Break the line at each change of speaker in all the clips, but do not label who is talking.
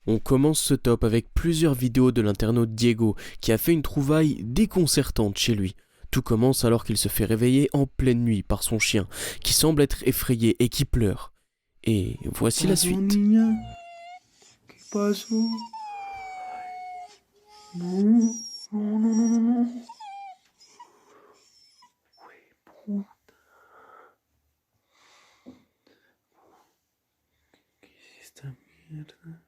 On commence ce top avec plusieurs vidéos de l'internaute Diego qui a fait une trouvaille déconcertante chez lui. Tout commence alors qu'il se fait réveiller en pleine nuit par son chien qui semble être effrayé et qui pleure. Et voici la suite.
Niña, ¿qué pasó? No, no, no, no, no, no. Güey, puta. ¿Qué es esta mierda?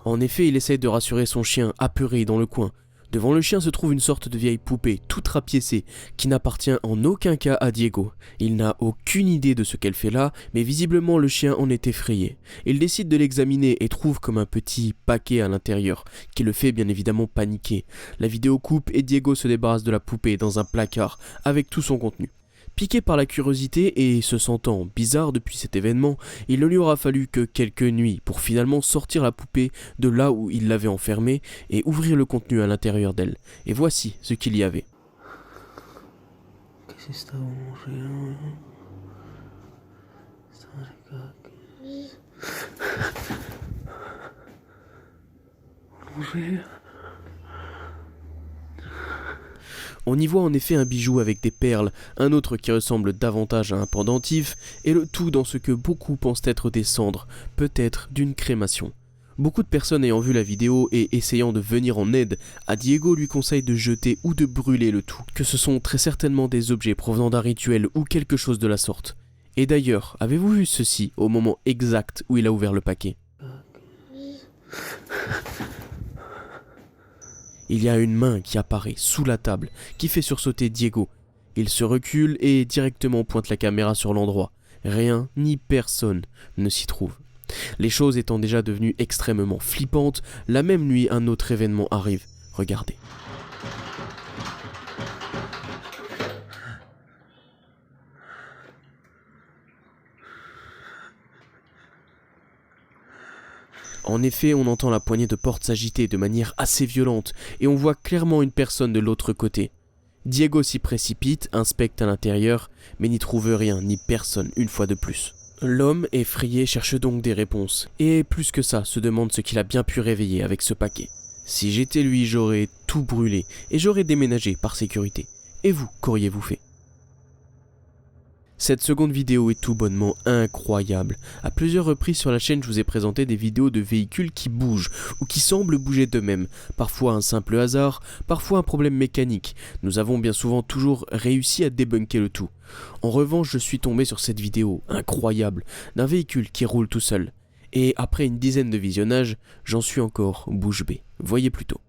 En effet, il essaye de rassurer son chien, apeuré dans le coin. Devant le chien se trouve une sorte de vieille poupée, toute rapiécée, qui n'appartient en aucun cas à Diego. Il n'a aucune idée de ce qu'elle fait là, mais visiblement le chien en est effrayé. Il décide de l'examiner et trouve comme un petit paquet à l'intérieur, qui le fait bien évidemment paniquer. La vidéo coupe et Diego se débarrasse de la poupée dans un placard, avec tout son contenu. Piqué par la curiosité et se sentant bizarre depuis cet événement, il ne lui aura fallu que quelques nuits pour finalement sortir la poupée de là où il l'avait enfermée et ouvrir le contenu à l'intérieur d'elle. Et voici ce qu'il y avait.
¿Qué es esta aburrida? Esta marica, ¿qué es? Aburrida.
On y voit en effet un bijou avec des perles, un autre qui ressemble davantage à un pendentif, et le tout dans ce que beaucoup pensent être des cendres, peut-être d'une crémation. Beaucoup de personnes ayant vu la vidéo et essayant de venir en aide à Diego lui conseillent de jeter ou de brûler le tout, que ce sont très certainement des objets provenant d'un rituel ou quelque chose de la sorte. Et d'ailleurs, avez-vous vu ceci au moment exact où il a ouvert le paquet ? Il y a une main qui apparaît sous la table, qui fait sursauter Diego. Il se recule et directement pointe la caméra sur l'endroit. Rien ni personne ne s'y trouve. Les choses étant déjà devenues extrêmement flippantes, la même nuit un autre événement arrive. Regardez. En effet, on entend la poignée de porte s'agiter de manière assez violente et on voit clairement une personne de l'autre côté. Diego s'y précipite, inspecte à l'intérieur, mais n'y trouve rien ni personne une fois de plus. L'homme, effrayé, cherche donc des réponses, et plus que ça, se demande ce qu'il a bien pu réveiller avec ce paquet. Si j'étais lui, j'aurais tout brûlé, et j'aurais déménagé par sécurité. Et vous, qu'auriez-vous fait ? Cette seconde vidéo est tout bonnement incroyable. À plusieurs reprises sur la chaîne, je vous ai présenté des vidéos de véhicules qui bougent ou qui semblent bouger d'eux-mêmes. Parfois un simple hasard, parfois un problème mécanique. Nous avons bien souvent toujours réussi à débunker le tout. En revanche, je suis tombé sur cette vidéo incroyable d'un véhicule qui roule tout seul. Et après une dizaine de visionnages, j'en suis encore bouche bée. Voyez plutôt.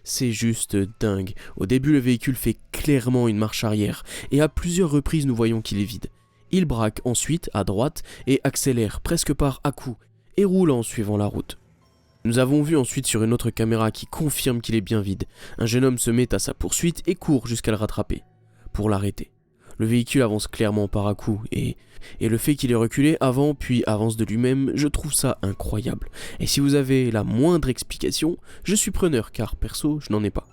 C'est juste dingue. Au début, le véhicule fait clairement une marche arrière, et à plusieurs reprises, nous voyons qu'il est vide. Il braque ensuite à droite et accélère presque par à-coups, et roule en suivant la route. Nous avons vu ensuite sur une autre caméra qui confirme qu'il est bien vide. Un jeune homme se met à sa poursuite et court jusqu'à le rattraper, pour l'arrêter. Le véhicule avance clairement par à-coups et le fait qu'il ait reculé avant puis avance de lui-même, je trouve ça incroyable. Et si vous avez la moindre explication, je suis preneur car perso, je n'en ai pas.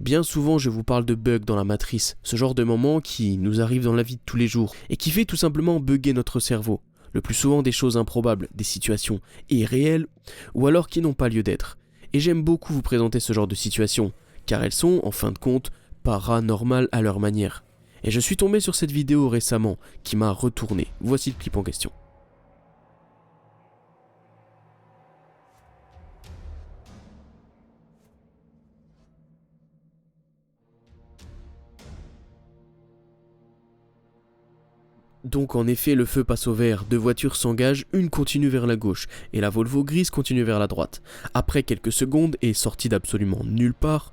Bien souvent, je vous parle de bugs dans la matrice, ce genre de moment qui nous arrive dans la vie de tous les jours et qui fait tout simplement bugger notre cerveau. Le plus souvent des choses improbables, des situations irréelles ou alors qui n'ont pas lieu d'être. Et j'aime beaucoup vous présenter ce genre de situations, car elles sont, en fin de compte, paranormales à leur manière. Et je suis tombé sur cette vidéo récemment qui m'a retourné. Voici le clip en question. Donc en effet, le feu passe au vert, 2 voitures s'engagent, une continue vers la gauche, et la Volvo grise continue vers la droite. Après quelques secondes, et sortie d'absolument nulle part,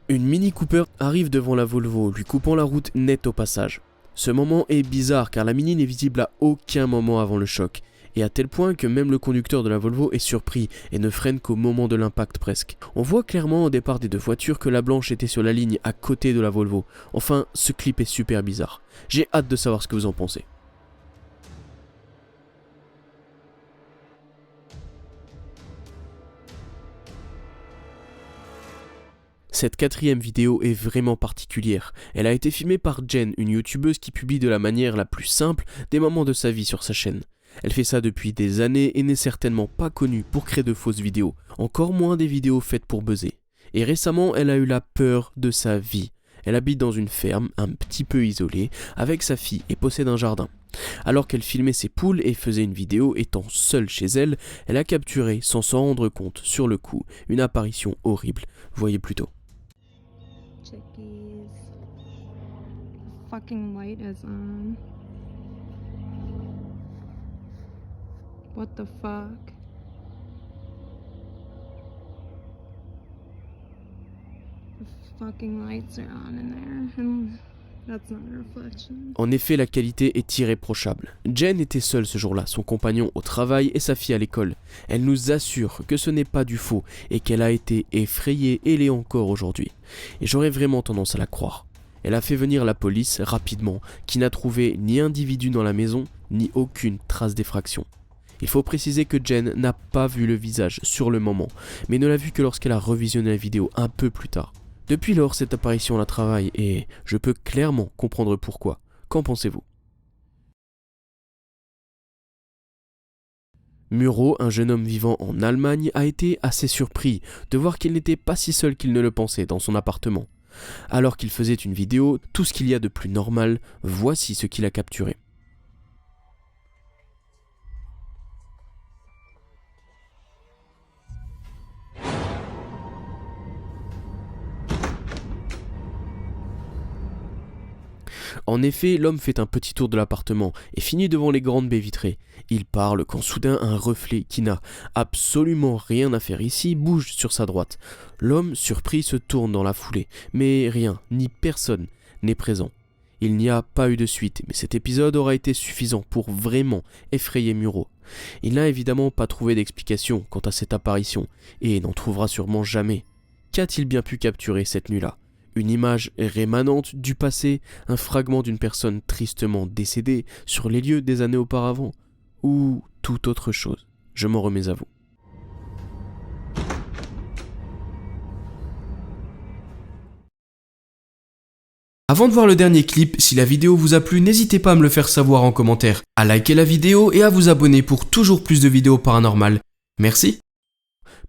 une Mini Cooper arrive devant la Volvo, lui coupant la route net au passage. Ce moment est bizarre car la Mini n'est visible à aucun moment avant le choc, et à tel point que même le conducteur de la Volvo est surpris et ne freine qu'au moment de l'impact presque. On voit clairement au départ des 2 voitures que la blanche était sur la ligne à côté de la Volvo. Enfin, ce clip est super bizarre. J'ai hâte de savoir ce que vous en pensez. Cette 4e vidéo est vraiment particulière. Elle a été filmée par Jen, une youtubeuse qui publie de la manière la plus simple des moments de sa vie sur sa chaîne. Elle fait ça depuis des années et n'est certainement pas connue pour créer de fausses vidéos, encore moins des vidéos faites pour buzzer. Et récemment, elle a eu la peur de sa vie. Elle habite dans une ferme, un petit peu isolée, avec sa fille et possède un jardin. Alors qu'elle filmait ses poules et faisait une vidéo étant seule chez elle, elle a capturé, sans s'en rendre compte, sur le coup, une apparition horrible. Voyez plutôt.
Chickies. The fucking light is on. What the fuck? The fucking lights are on in there, and that's not a reflection.
En effet, la qualité est irréprochable. Jen était seule ce jour-là, son compagnon au travail et sa fille à l'école. Elle nous assure que ce n'est pas du faux et qu'elle a été effrayée et l'est encore aujourd'hui. Et j'aurais vraiment tendance à la croire. Elle a fait venir la police rapidement, qui n'a trouvé ni individu dans la maison, ni aucune trace d'effraction. Il faut préciser que Jen n'a pas vu le visage sur le moment, mais ne l'a vu que lorsqu'elle a revisionné la vidéo un peu plus tard. Depuis lors, cette apparition la travaille et je peux clairement comprendre pourquoi. Qu'en pensez-vous ? Muro, un jeune homme vivant en Allemagne, a été assez surpris de voir qu'il n'était pas si seul qu'il ne le pensait dans son appartement. Alors qu'il faisait une vidéo, tout ce qu'il y a de plus normal, voici ce qu'il a capturé. En effet, l'homme fait un petit tour de l'appartement et finit devant les grandes baies vitrées. Il parle quand soudain un reflet qui n'a absolument rien à faire ici bouge sur sa droite. L'homme, surpris, se tourne dans la foulée, mais rien, ni personne, n'est présent. Il n'y a pas eu de suite, mais cet épisode aura été suffisant pour vraiment effrayer Muro. Il n'a évidemment pas trouvé d'explication quant à cette apparition, et n'en trouvera sûrement jamais. Qu'a-t-il bien pu capturer cette nuit-là ? Une image rémanente du passé, un fragment d'une personne tristement décédée sur les lieux des années auparavant, ou toute autre chose. Je m'en remets à vous. Avant de voir le dernier clip, si la vidéo vous a plu, n'hésitez pas à me le faire savoir en commentaire, à liker la vidéo et à vous abonner pour toujours plus de vidéos paranormales. Merci.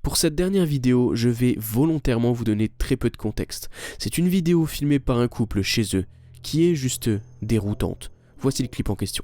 Pour cette dernière vidéo, je vais volontairement vous donner très peu de contexte. C'est une vidéo filmée par un couple chez eux, qui est juste déroutante. Voici le clip en question.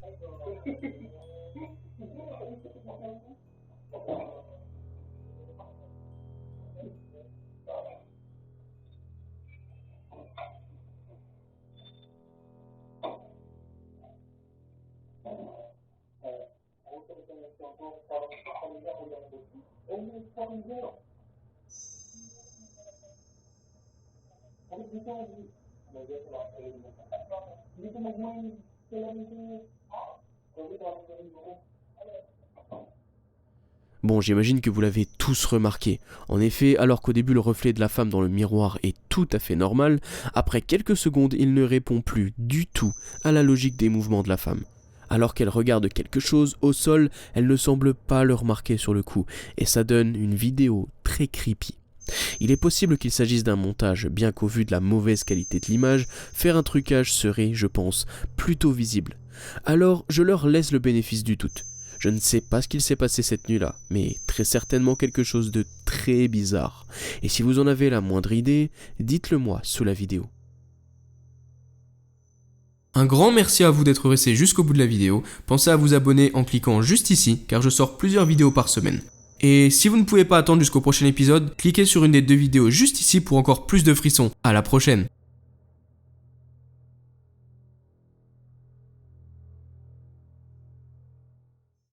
Bon, j'imagine que vous l'avez tous remarqué. En effet, alors qu'au début le reflet de la femme dans le miroir est tout à fait normal, après quelques secondes, il ne répond plus du tout à la logique des mouvements de la femme. Alors qu'elle regarde quelque chose au sol, elle ne semble pas le remarquer sur le coup, et ça donne une vidéo très creepy. Il est possible qu'il s'agisse d'un montage, bien qu'au vu de la mauvaise qualité de l'image, faire un trucage serait, je pense, plutôt visible. Alors, je leur laisse le bénéfice du doute. Je ne sais pas ce qu'il s'est passé cette nuit-là, mais très certainement quelque chose de très bizarre. Et si vous en avez la moindre idée, dites-le moi sous la vidéo. Un grand merci à vous d'être resté jusqu'au bout de la vidéo. Pensez à vous abonner en cliquant juste ici, car je sors plusieurs vidéos par semaine. Et si vous ne pouvez pas attendre jusqu'au prochain épisode, cliquez sur une des 2 vidéos juste ici pour encore plus de frissons. À la prochaine!